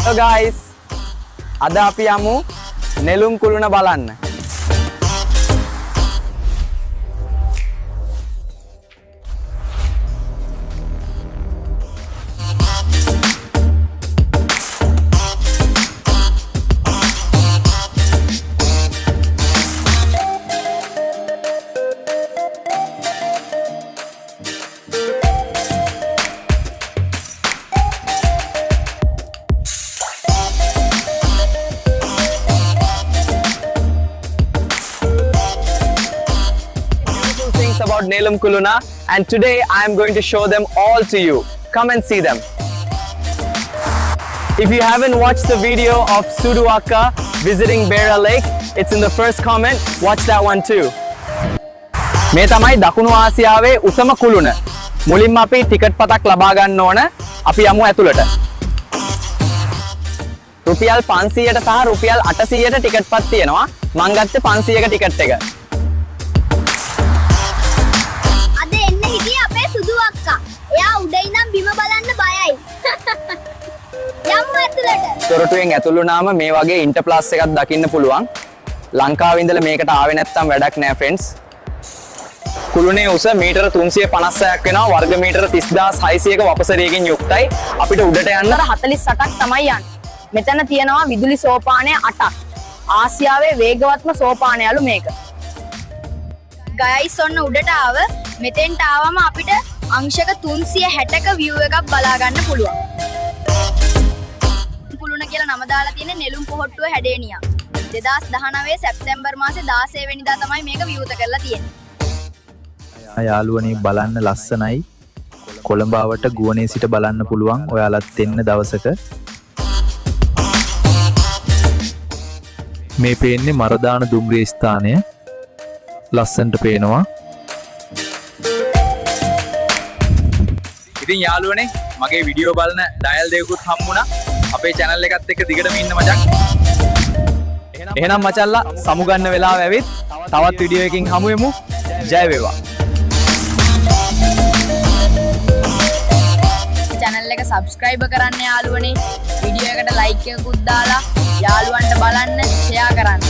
Hello guys. අද අපි යමු නෙළුම් කුළුණ බලන්න. About Nelum Kuluna, and today I am going to show them all to you. Come and see them. If you haven't watched the video of Sudu Akka visiting Beira Lake, it's in the first comment. Watch that one too. මේ තමයි දකුණු ආසියාවේ උසම කුළුණ. මුලින්ම අපි ticket පතක් ලබා ගන්න ඕන. අපි යමු ඇතුළට. රුපියල් 500ට සහ රුපියල් 800ට ටිකට් පත් තියෙනවා. මං ගත්තේ 500ක ටිකට් එක. තොරටුවෙන් ඇතුළු වුණාම මේ වගේ ඉන්ටර්ප්ලාස් එකක් දකින්න පුළුවන්. ලංකාවේ ඉඳලා මේකට ආවේ නැත්තම් වැඩක් නෑ ෆ්‍රෙන්ඩ්ස්. කුළුණේ උස මීටර 356ක් වෙනවා. වර්ග මීටර 30600ක වපසරියකින් යුක්තයි. අපිට උඩට යන්න 48ක් තමයි යන්නේ. මෙතන තියෙනවා විදුලි සෝපානය 8ක්. ආසියාවේ වේගවත්ම සෝපානයලු මේක. ගයිස් ඔන්න උඩට ආව. මෙතෙන්ට ආවම අපිට අංශක 360ක view එකක් බලා ගන්න පුළුවන්. කුළුණ කියලා නම දාලා තියෙන නෙළුම් පොහට්ටුව හැඩේනියා. 2019 සැප්තැම්බර් මාසේ 16 වෙනිදා තමයි මේක විවෘත කරලා තියෙන්නේ. යාළුවනේ බලන්න ලස්සනයි. කොළඹාවට ගුවනේ සිට බලන්න පුළුවන් ඔයාලත් එන්න දවසක. මේ පේන්නේ මරදාන දුම්රිය ස්ථානය. ලස්සනට පේනවා. ඉතින් යාළුවනේ මගේ වීඩියෝ බලන ඩයල් දෙයකුත් හම්බුණා. අපේ channel එකත් එක්ක දිගටම ඉන්න මචං. එහෙනම් මචල්ලා සමු ගන්න වෙලාව ඇවිත් තවත් වීඩියෝ එකකින් හමු වෙමු. ජය වේවා. channel එක subscribe කරන්න යාළුවනේ. වීඩියෝ එකට like එකකුත් දාලා යාළුවන්ට බලන්න share කරන්න.